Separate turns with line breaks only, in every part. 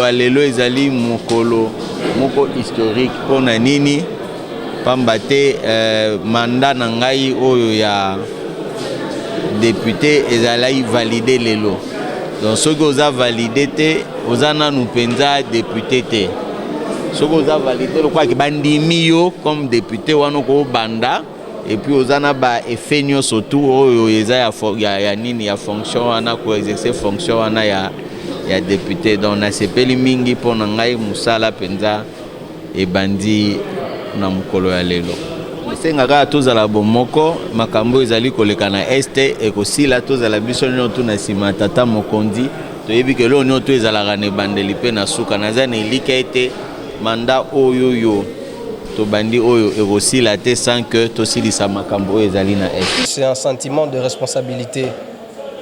mokolo ya lelo ezali mokolo moko historique pona nini pamba te mandat na ngai oyo ya député ezali validé lelo. Donc soki oza validé te oza nanu penza député te. Soki oza validé lokola bandimi yo comme député wana ko banda et puis ozana ba effet nyonso tout oyo eza ya nini ya fonction wana ko exercer fonction wana ya député. Donc na sepeli mingi pona ngai musala penza ebandi na mokolo ya lelo. Sengaka tozala bomoko makambo ezali koleka na este ekosila tozala biso nyoto na sima tata mokondi toyebi ke lo nyoto ezalaka ne bandeli pe na suka naza na elika ete manda oyo yo to bandi oyo ekosila te sans que tosilisa makambo ezali na este.
C'est un sentiment de responsabilité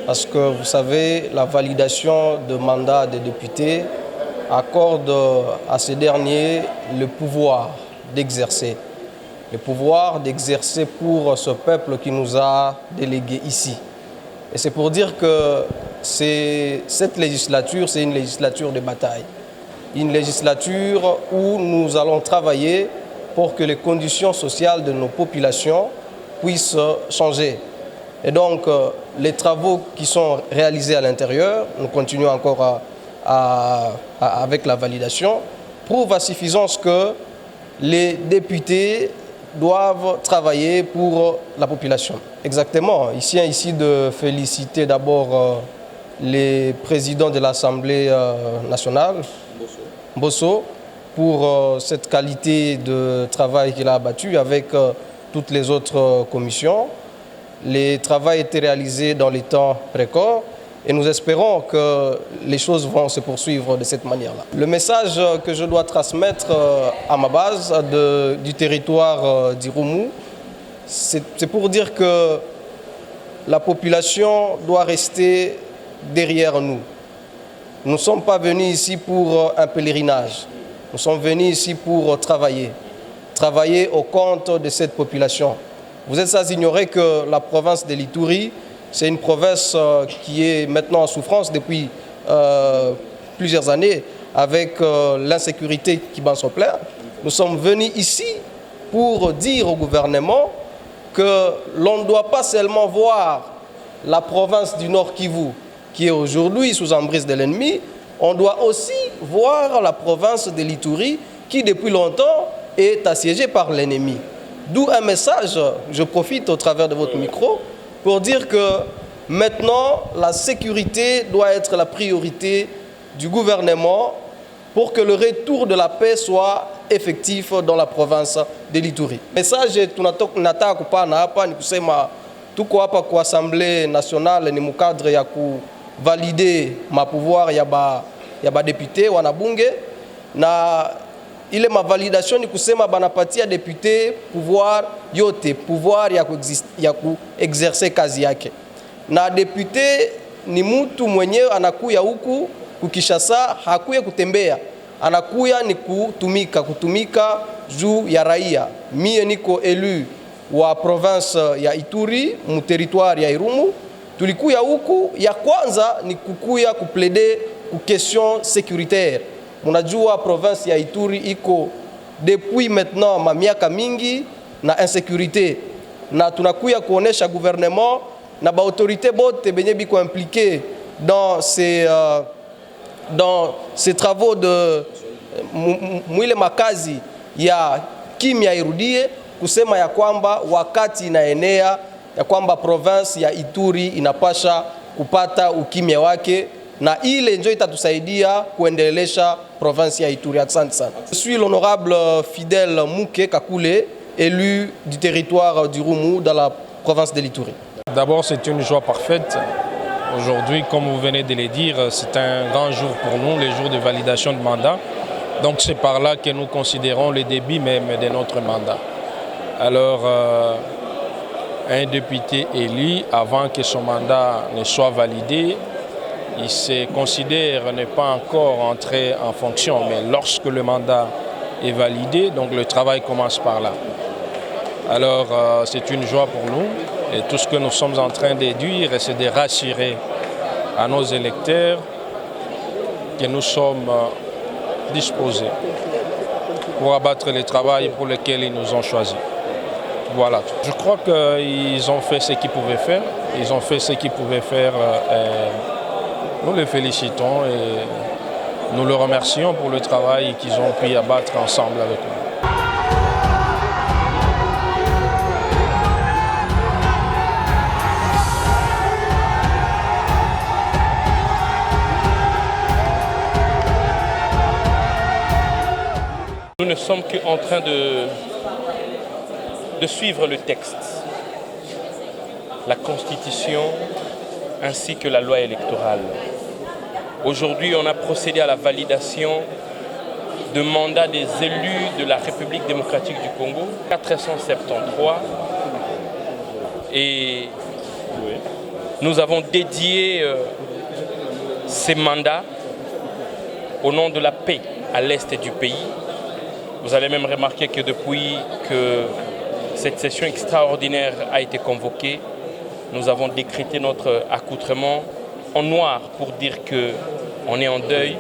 parce que vous savez la validation de mandat des députés accorde à ces derniers le pouvoir d'exercer. Le pouvoir d'exercer pour ce peuple qui nous a délégués ici. Et c'est pour dire que cette législature, c'est une législature de bataille. Une législature où nous allons travailler pour que les conditions sociales de nos populations puissent changer. Et donc, les travaux qui sont réalisés à l'intérieur, nous continuons encore avec la validation, prouvent à suffisance que les députés doivent travailler pour la population. Exactement. Il s'agit ici de féliciter d'abord les présidents de l'Assemblée nationale, Bosso, pour cette qualité de travail qu'il a abattu avec toutes les autres commissions. Les travaux étaient réalisés dans les temps précoces et nous espérons que les choses vont se poursuivre de cette manière-là. Le message que je dois transmettre à ma base du territoire d'Irumu, c'est pour dire que la population doit rester derrière nous. Nous ne sommes pas venus ici pour un pèlerinage. Nous sommes venus ici pour travailler. Travailler au compte de cette population. Vous êtes sans ignorer que la province de l'Ituri, c'est une province qui est maintenant en souffrance depuis plusieurs années avec l'insécurité qui bat son plein. Nous sommes venus ici pour dire au gouvernement que l'on ne doit pas seulement voir la province du Nord Kivu qui est aujourd'hui sous emprise de l'ennemi, on doit aussi voir la province de l'Ituri qui depuis longtemps est assiégée par l'ennemi. D'où un message, je profite au travers de votre micro, pour dire que maintenant, la sécurité doit être la priorité du gouvernement pour que le retour de la paix soit effectif dans la province de l'Ituri. Message tunataka kupana hapa ni kusema tuko hapa kwa Assemblée nationale ni mukadre ya kuvalider mapouvoir ya ba député wanabunge na ile mavalidation ni kusema banapatia député pouvoir yote, pouvoir ya kuexercer kazi yake. Na député ni mtu mwenyewe anakuya huku kukishasa, hakuya kutembea, anakuya ni kutumika juu ya raia. Mie niko élu wa province ya Ituri, mu territoire ya Irumu. Tulikuya huku ya kwanza ni kukuya kuplaider ku question sécuritaire. Munajua province ya Ituri iko depuis maintenant miaka mingi na insécurité. Na tunakuya kuonesha gouvernement na ba autorité bote benye biko impliqué dans ces travaux de mwile makazi ya kimya irudie kusema ya kwamba wakati inaenea ya kwamba province ya Ituri inapasha kupata ukimya wake na ile ndio itatusaidia kuendelesha province ya Ituri. Asante sana. Je suis l'honorable Fidèle Mouké Kakule, élu du territoire du Rumu dans la province de l'Ituri.
D'abord, c'est une joie parfaite. Aujourd'hui, comme vous venez de le dire, c'est un grand jour pour nous, le jour de validation de mandat. Donc c'est par là que nous considérons le début même de notre mandat. Alors, un député élu, avant que son mandat ne soit validé, il se considère ne pas encore entrer en fonction, mais lorsque le mandat est validé, donc le travail commence par là. Alors c'est une joie pour nous et tout ce que nous sommes en train de dire, c'est de rassurer à nos électeurs que nous sommes disposés pour abattre le travail pour lequel ils nous ont choisis. Voilà. Je crois qu'ils ont fait ce qu'ils pouvaient faire. Ils ont fait ce qu'ils pouvaient faire. Nous les félicitons et nous les remercions pour le travail qu'ils ont pu abattre ensemble avec nous.
Nous ne sommes qu'en train de suivre le texte, la Constitution ainsi que la loi électorale. Aujourd'hui, on a procédé à la validation de mandat des élus de la République démocratique du Congo, 473, et nous avons dédié ces mandats au nom de la paix à l'est du pays. Vous allez même remarquer que depuis que cette session extraordinaire a été convoquée, nous avons décrété notre accoutrement en noir pour dire qu'on est en deuil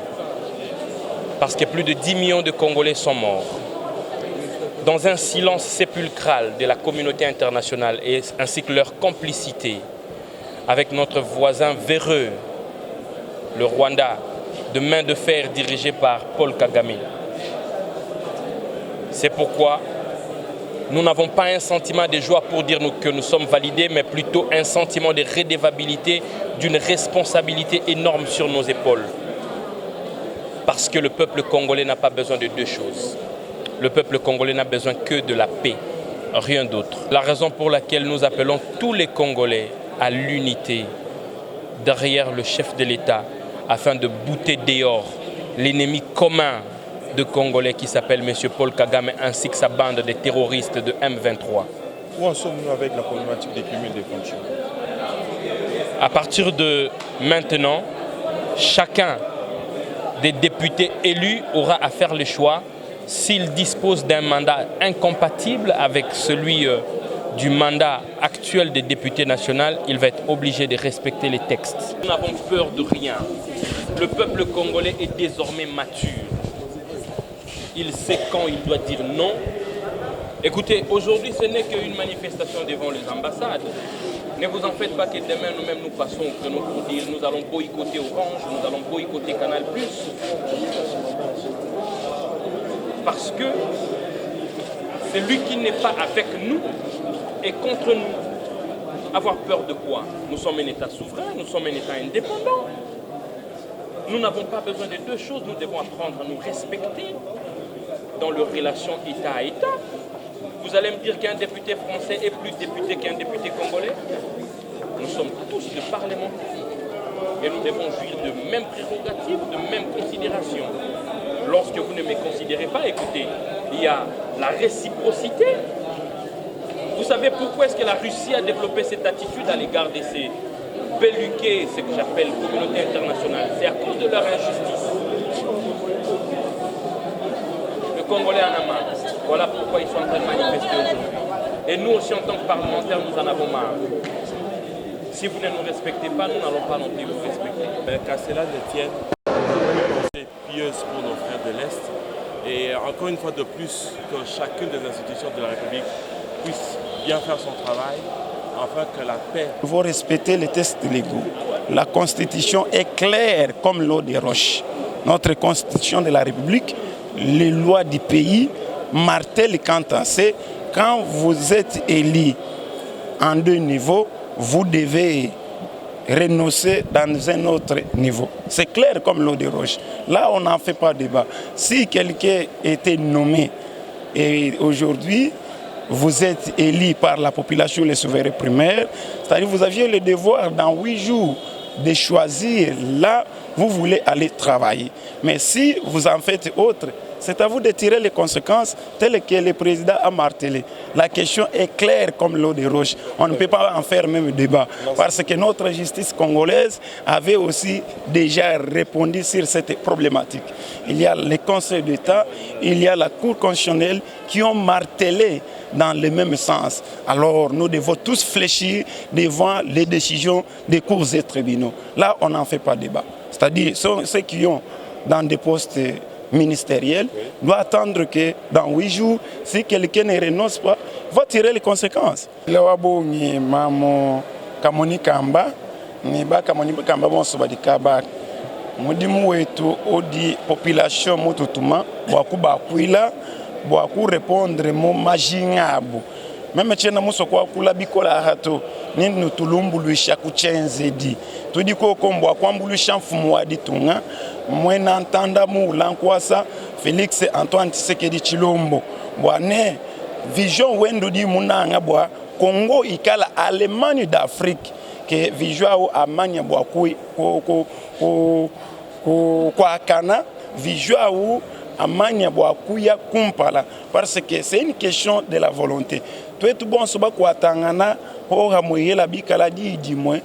parce que plus de 10 millions de Congolais sont morts. Dans un silence sépulcral de la communauté internationale ainsi que leur complicité avec notre voisin véreux, le Rwanda, de main de fer dirigé par Paul Kagame. C'est pourquoi nous n'avons pas un sentiment de joie pour dire que nous sommes validés, mais plutôt un sentiment de redevabilité, d'une responsabilité énorme sur nos épaules. Parce que le peuple congolais n'a pas besoin de deux choses. Le peuple congolais n'a besoin que de la paix, rien d'autre. La raison pour laquelle nous appelons tous les Congolais à l'unité derrière le chef de l'État afin de bouter dehors l'ennemi commun de Congolais qui s'appelle M. Paul Kagame ainsi que sa bande de terroristes de M23.
Où en sommes-nous avec la problématique des cumuls des fonctions?
À partir de maintenant, chacun des députés élus aura à faire le choix s'il dispose d'un mandat incompatible avec celui du mandat actuel des députés nationaux, il va être obligé de respecter les textes. Nous n'avons peur de rien. Le peuple congolais est désormais mature. Il sait quand il doit dire non. Écoutez, aujourd'hui ce n'est qu'une manifestation devant les ambassades. Ne vous en faites pas que demain nous-mêmes nous passons au créneau pour dire nous allons boycotter Orange, nous allons boycotter Canal+. Parce que celui qui n'est pas avec nous est contre nous. Avoir peur de quoi? Nous sommes un État souverain, nous sommes un État indépendant. Nous n'avons pas besoin de deux choses, nous devons apprendre à nous respecter dans leurs relations État à État. Vous allez me dire qu'un député français est plus député qu'un député congolais? Nous sommes tous des parlementaires et nous devons jouir de mêmes prérogatives, de mêmes considérations. Lorsque vous ne me considérez pas, écoutez, il y a la réciprocité. Vous savez pourquoi est-ce que la Russie a développé cette attitude à l'égard de ces belluqués, ce que j'appelle communauté internationale? C'est à cause de leur injustice. Le Congolais en a marre. Voilà pourquoi ils sont en train de manifester aujourd'hui. Et nous aussi, en tant que parlementaires, nous en avons marre. Si vous ne nous respectez pas, nous n'allons pas non plus vous respecter.
Qu'à cela ne tienne, c'est pieuse pour nos frères de l'Est. Et encore une fois de plus, que chacune des institutions de la République puisse bien faire son travail, afin que la paix...
Il faut respecter les textes légaux. La Constitution est claire comme l'eau des roches. Notre Constitution de la République, les lois du pays, martèlent quand vous êtes élu en deux niveaux, vous devez renoncer dans un autre niveau. C'est clair comme l'eau de roche. Là, on n'en fait pas débat. Si quelqu'un était nommé et aujourd'hui, vous êtes élu par la population, les souverains primaires, c'est-à-dire que vous aviez le devoir dans 8 jours de choisir là où vous voulez aller travailler. Mais si vous en faites autre, c'est à vous de tirer les conséquences telles que le président a martelé. La question est claire comme l'eau de roche. On ne peut pas en faire même débat. Parce que notre justice congolaise avait aussi déjà répondu sur cette problématique. Il y a le Conseil d'État, il y a la Cour constitutionnelle qui ont martelé dans le même sens. Alors nous devons tous fléchir devant les décisions des cours et tribunaux. Là, on n'en fait pas débat. C'est-à-dire ceux qui ont dans des postes ministériel doit attendre que dans 8 jours, si quelqu'un ne renonce pas, va tirer les conséquences. Lewabo ni mamo kamoni kamba ni ba kamoni kamba bonso ba dikaba mudimu wetu odi population mututuma bwaku bakwila bwaku répondre mo majingabu même tchena muso kwa kula bikola hato ni nutulumbuluisha kuchenzedi tudi ko kombo kwambuluisha mfumu wa ditunga mwena ntanda mu lankwasa Félix Antoine Tshisekedi Chilombo bwane vision wendo di munanga bwa Congo ikala Allemagne d'Afrique que vision amanya bwa kwa kana vision amanya bwa kuya kumpala parce que c'est une question de la volonté. Tout bon soba kwa tangana ho hamoyela bikala di moins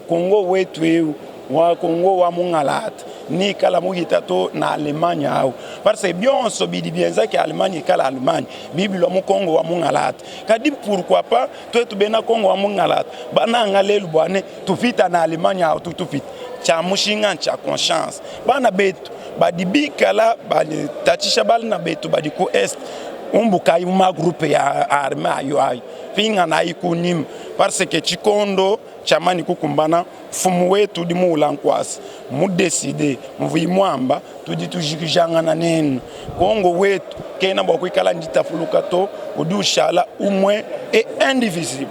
Congo wetu wa Congo wa mungalata ni kala muhitato na Allemagne au parce que bien so bidi bien ça que Allemagne kala Allemagne bibi lo mu Congo wa mungalata kadi pourquoi pas tout bena Congo wa mungalata bana ngalelu bwane tupita na Allemagne au tupita cha mushinga cha conscience bana betu badi kala bali tatisha bali na betu badi ku est umbuka uma groupe ya armée ayo ay pinga na ikunim parce que chikondo chamani kukumbana fumu wetu di mulankwasi mu décider mvuyi mwamba tudi tujikijangana nenu Kongo wetu kena bwa kwikala nditafuluka to udushala umwe et indivisible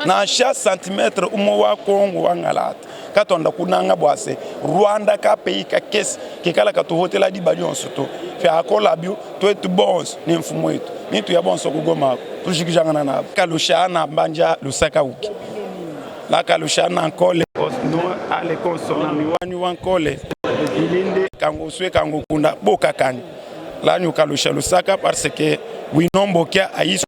na chaque centimètre umwe wa Kongo wangalata katonda kunanga bwase Rwanda ka pays ka kesi kikala ka to hotela di bali onsoto fe akola bio to etu bons ni mfumu wetu ni tu ya bonso kugoma tujikijangana na kalushana mbanja lusaka uki la kalushana nkole no ale konsona miwani wankole ilinde kango swe kango kunda bokakani la nyu kalusha lusaka parce que winombo kya aiso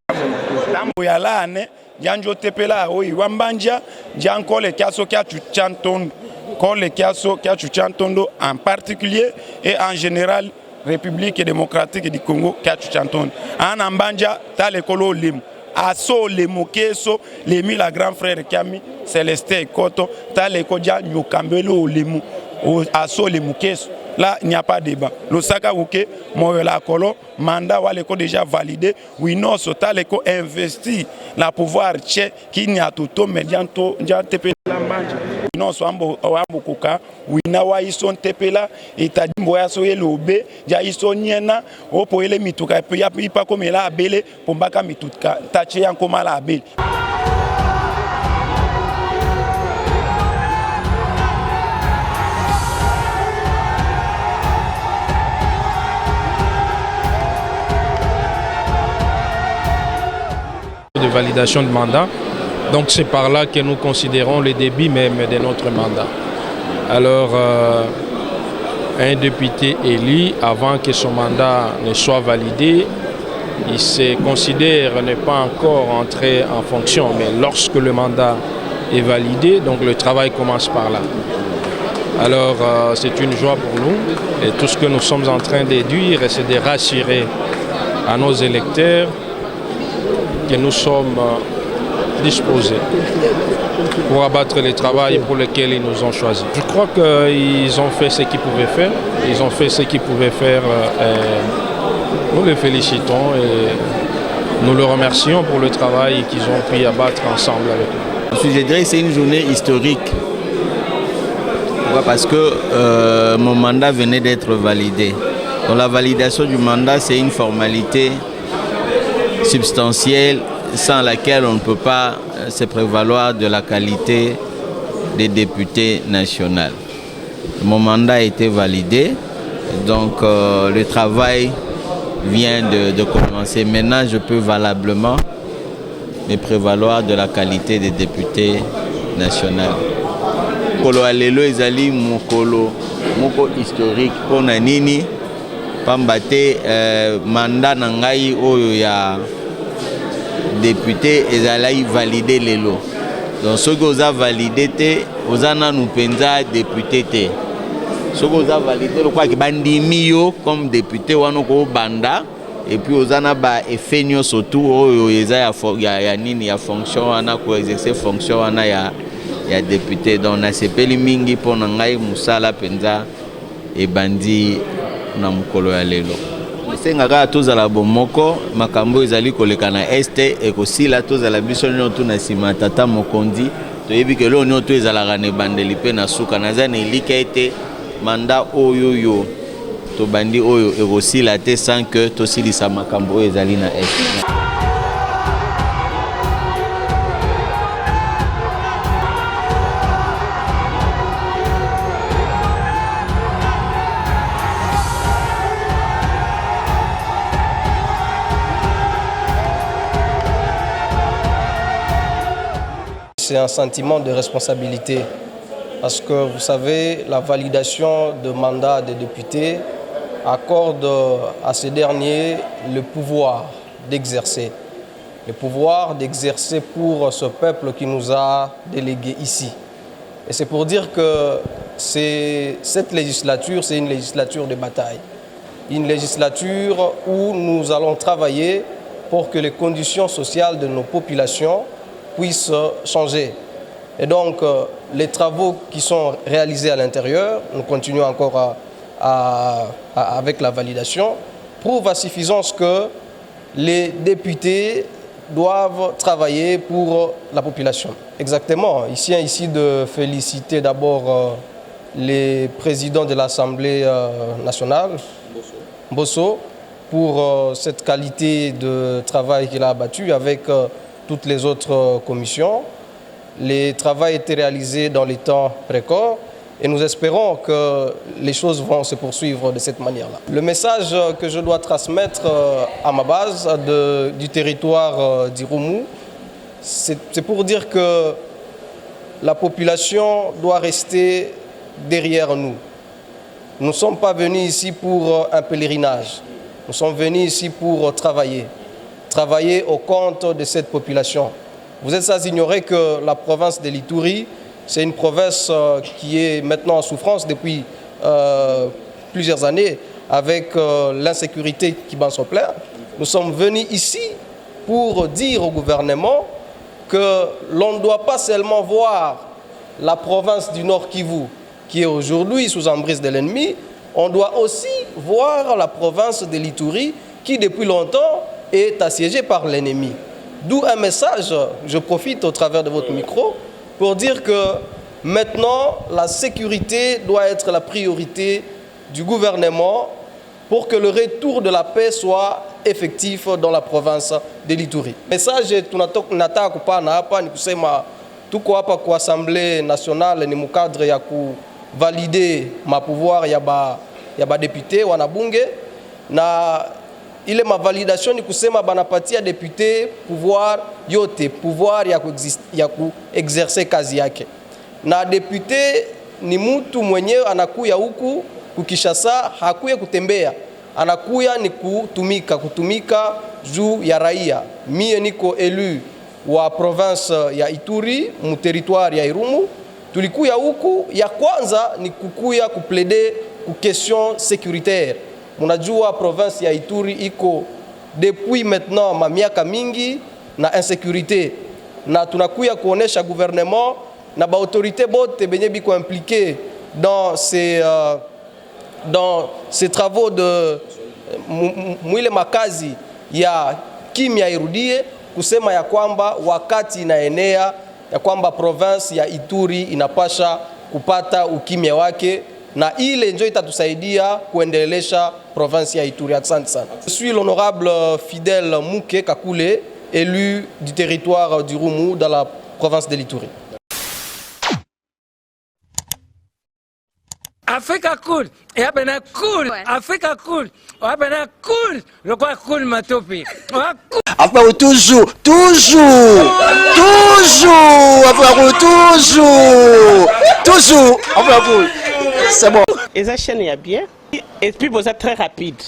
tambo ya lane janjo tepela oyi wambanja jankole kyaso kya chuchantondo kole kyaso kya chuchantondo en particulier et en général République démocratique du Congo kya chuchantondo ana mbanja tale kolo limu aso le mokeso les mi la grand frère Kami Célestin Koto tale ko ja nyokambelo limu aso le mokeso là il n'y a pas de débat le saka uke moyela kolo mandat wale ko déjà validé oui non so tale ko investi la pouvoir tche qui n'y a tout medianto njantepe la manje non so ambo kuka wina wa ison tepela etadimbo ya so yelobe ja ison nyena opo ele mituka pe ya pipa komela abele pombaka mituka tache yanko mala abele.
De validation de mandat. Donc c'est par là que nous considérons le début même de notre mandat. Alors un député élu, avant que son mandat ne soit validé, il se considère ne pas encore entrer en fonction, mais lorsque le mandat est validé, donc le travail commence par là. Alors c'est une joie pour nous et tout ce que nous sommes en train de dire, c'est de rassurer à nos électeurs que nous sommes disposés pour abattre le travail pour lequel ils nous ont choisis. Je crois qu'ils ont fait ce qu'ils pouvaient faire. Ils ont fait ce qu'ils pouvaient faire. Nous les félicitons et nous les remercions pour le travail qu'ils ont pu abattre ensemble avec nous.
Je dirais que c'est une journée historique. Parce que mon mandat venait d'être validé. Donc la validation du mandat, c'est une formalité substantielle sans laquelle on ne peut pas se prévaloir de la qualité des députés nationaux. Mon mandat a été validé, donc le travail vient de commencer. Maintenant, je peux valablement me prévaloir de la qualité des députés nationaux. Kolo alelo ezali mokolo moko historique pona nini pambate mandat na ngai oyo ya député ezali validé lelo. Donc ce que vous avez validé te ozana nous penza député te. Ce que vous avez validé le quoi que bandimi yo comme député wano ko banda et puis ozana ba efenyo surtout oyo eza ya nini ya fonction wana ko exercer fonction wana ya député. Donc na sepeli mingi pona ngai musala penza et bandi na mokolo ya lelo. Sengaka tozala bomoko makambo ezali koleka na este ekosila tozala biso nyoto na sima tata mokondi toyebi ke lo nyoto ezalaka ne bandeli pe na suka naza na elika ete manda oyo to bandi oyo ekosila te sans que tosilisa makambo oyo ezali na este.
C'est un sentiment de responsabilité parce que vous savez, la validation de mandat des députés accorde à ces derniers le pouvoir d'exercer. Le pouvoir d'exercer pour ce peuple qui nous a délégués ici. Et c'est pour dire que cette législature, c'est une législature de bataille. Une législature où nous allons travailler pour que les conditions sociales de nos populations puissent changer. Et donc, les travaux qui sont réalisés à l'intérieur, nous continuons encore avec la validation, prouvent à suffisance que les députés doivent travailler pour la population. Exactement. Il s'agit ici de féliciter d'abord les présidents de l'Assemblée nationale, Bosso, pour cette qualité de travail qu'il a abattu avec toutes les autres commissions. Les travaux étaient réalisés dans les temps précoces et nous espérons que les choses vont se poursuivre de cette manière-là. Le message que je dois transmettre à ma base du territoire d'Irumu, c'est pour dire que la population doit rester derrière nous. Nous ne sommes pas venus ici pour un pèlerinage, nous sommes venus ici pour travailler au compte de cette population. Vous êtes sans ignorer que la province de l'Ituri, c'est une province qui est maintenant en souffrance depuis plusieurs années avec l'insécurité qui bat son plein. Nous sommes venus ici pour dire au gouvernement que l'on ne doit pas seulement voir la province du Nord Kivu qui est aujourd'hui sous emprise de l'ennemi, on doit aussi voir la province de l'Ituri qui depuis longtemps est assiégée par l'ennemi. D'où un message, je profite au travers de votre micro, pour dire que maintenant la sécurité doit être la priorité du gouvernement pour que le retour de la paix soit effectif dans la province de l'Ituri. Message tunataka kupana hapa ni kusema tuko hapa kwa Assemblée nationale ni mukadre ya kuvalide mapouvoir ya ba député wanabunge na ile mavalidation ni kusema banapatia député pouvoir yote, pouvoir ya kuexercer kazi yake. Na député ni mtu mwenyewe anakuya huku kukishasa, hakuya kutembea, anakuya ni kutumika juu ya raia. Mie niko élu wa province ya Ituri, mu territoire ya Irumu. Tulikuya huku ya kwanza ni kukuya kuplaider ku question sécuritaire. Munajua province ya Ituri iko depuis maintenant miaka mingi na insécurité, na tunakuya kuonesha gouvernement na ba autorité bote benye biko impliqué dans ces travaux de mwile makazi ya kimya irudie, kusema ya kwamba wakati inaenea ya kwamba province ya Ituri inapasha kupata ukimya wake, na ile ndio itatusaidia kuendelesha province ya Ituri. Asante sana. Je suis l'honorable Fidèle Mouké Kakule, élu du territoire du Rumu dans la province de l'Ituri.
Africa cool, et abena cool, Africa cool, abena cool, le quoi cool matopi.
Après toujours, après vous, c'est bon.
Et ça chaîne est bien, et puis vous êtes très rapide,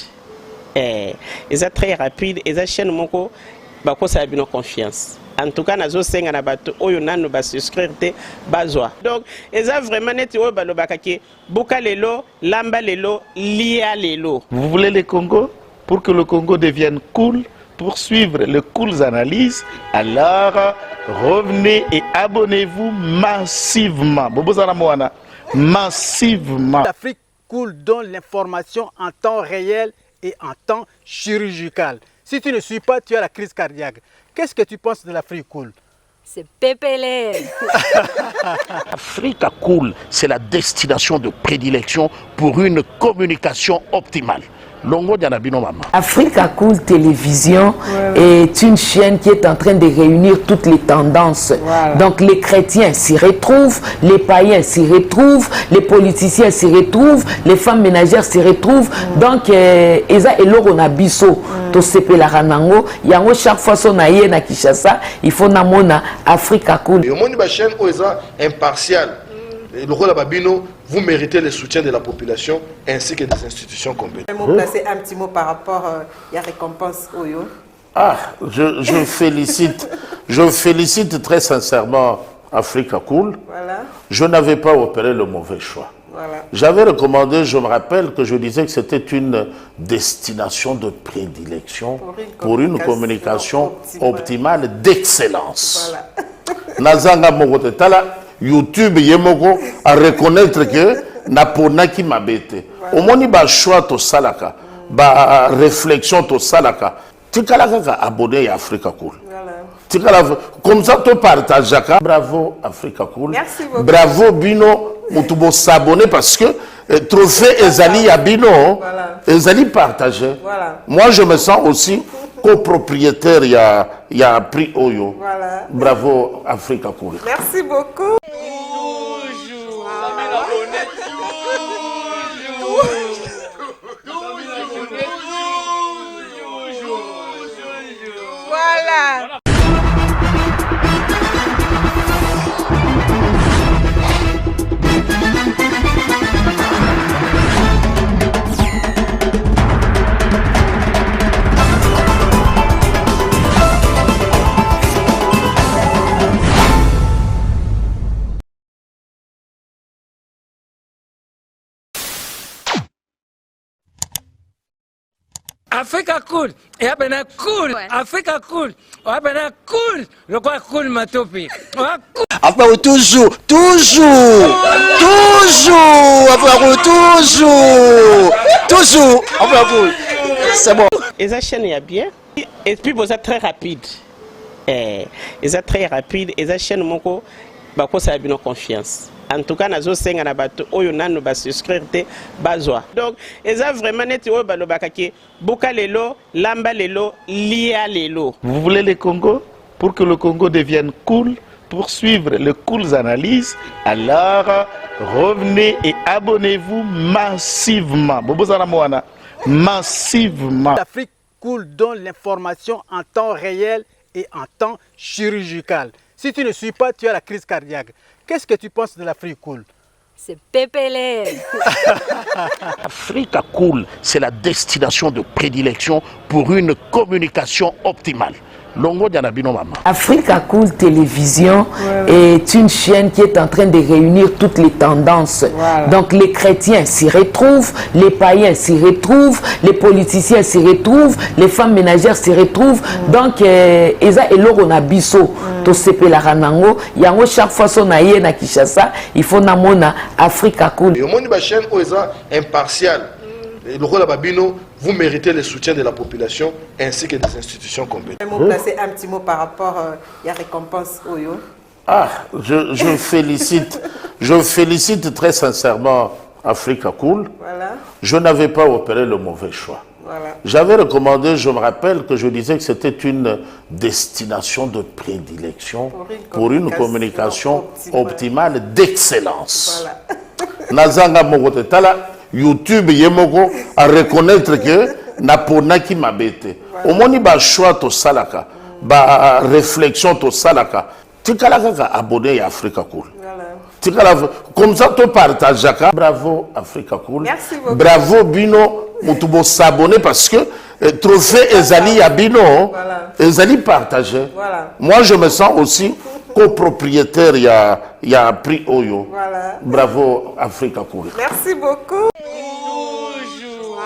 et ça très rapide, et ça chaîne moko, bah quoi ça a bien confiance. En tout cas, nazo senga na bato oyo nanu ba souscrire te bazwa. Donc, eza vraiment neti oyo balobaka ke boka lelo, lamba lelo, lia lelo.
Vous voulez le Congo pour que le Congo devienne cool, pour suivre les cools analyses, alors revenez et abonnez-vous massivement. Bobo Zana Moana, massivement.
L'Afrique
cool donne l'information en temps réel et en temps chirurgical. Si tu ne suis pas, tu as la crise cardiaque. Qu'est-ce que tu penses de l'Afrique cool?
C'est pépélé.
Africa Cool, c'est la destination de prédilection pour une communication optimale. Longo Dianabino Mama.
Africa Cool Télévision est une chaîne qui est en train de réunir toutes les tendances. Donc les chrétiens s'y retrouvent, les païens s'y retrouvent, les politiciens s'y retrouvent, les femmes ménagères s'y retrouvent. Donc Eza Eloro na biso to sepela ranango yango chaque fois son aye na Kinshasa, il faut namona Africa Cool.
Et au monde de la chaîne Oeza impartial. Le rôle de Babino, vous méritez le soutien de la population ainsi que des institutions compétentes.
Je vais placer un petit mot par rapport à la récompense Oyo.
Ah, je félicite très sincèrement Africa Cool.
Voilà.
Je n'avais pas opéré le mauvais choix.
Voilà.
J'avais recommandé, je me rappelle que je disais que c'était une destination de prédilection pour une communication optimale d'excellence.
Voilà.
Nazanga Mogotala. YouTube yemoko à reconnaître que naponaki mabete au moni ba choix to salaka ba réflexion to salaka tikala kaka abonné à Africa Cool tikala comme ça to partage bravo Africa Cool.
Merci beaucoup.
Bravo Bino mutubo s'abonner parce que trophée ezali ya Bino ezali partagé. Moi je me sens aussi copropriétaire, il y a prix Oyo.
Voilà.
Bravo Africa Cool.
Merci beaucoup. Voilà.
Africa Cool, et abena cool, Africa Cool, abena cool, le quoi cool matopi.
Enfin, toujours, enfin, c'est bon.
Et ça chaîne est bien, et puis vous êtes très rapide. Et ça très rapide, et ça chaîne moko, bah quoi ça a bien confiance. En tout cas, nazo senga na bato oyo nanu ba souscrire te bazwa. Donc, eza vraiment net oyo ba lobakaki buka lelo, lamba lelo, lia lelo.
Vous voulez le Congo? Pour que le Congo devienne cool, pour suivre les cool analyses, alors revenez et abonnez-vous massivement. Bobozana Moana, massivement.
L'Afrique Cool donne l'information en temps réel et en temps chirurgical. Si tu ne suis pas, tu as la crise cardiaque. Qu'est-ce que tu penses de l'Afrique Cool?
C'est pépélé.
Africa Cool, c'est la destination de prédilection pour une communication optimale. Longo Dianabino Mama.
Africa Cool Télévision est une chaîne qui est en train de réunir toutes les tendances. Donc les chrétiens s'y retrouvent, les païens s'y retrouvent, les politiciens s'y retrouvent, les femmes ménagères s'y retrouvent. Donc Eza Eloro na biso to sepela ranango yango chaque fois son aye na Kinshasa, il faut namona Africa Cool.
Et au monde de la chaîne Oeza impartial. Le rôle de Babino, vous méritez le soutien de la population ainsi que des institutions compétentes.
Je vais placer un petit mot par rapport à la récompense Oyo.
Ah, je félicite très sincèrement Africa Cool.
Voilà.
Je n'avais pas opéré le mauvais choix.
Voilà.
J'avais recommandé, je me rappelle que je disais que c'était une destination de prédilection pour une communication optimale d'excellence. Nazanga Mogotala. YouTube yemoko à reconnaître que naponaki mabete au moni ba choix to salaka ba réflexion to salaka tikala kaka abonné à Africa Cool. Tikala comme ça to partage. Bravo Africa Cool.
Merci beaucoup.
Bravo Bino mutubo s'abonner parce que trophée ezali ya Bino ezali partagé. Moi je me sens aussi copropriétaire, il y a prix Oyo.
Voilà.
Bravo Africa Cool.
Merci beaucoup.
Toujours.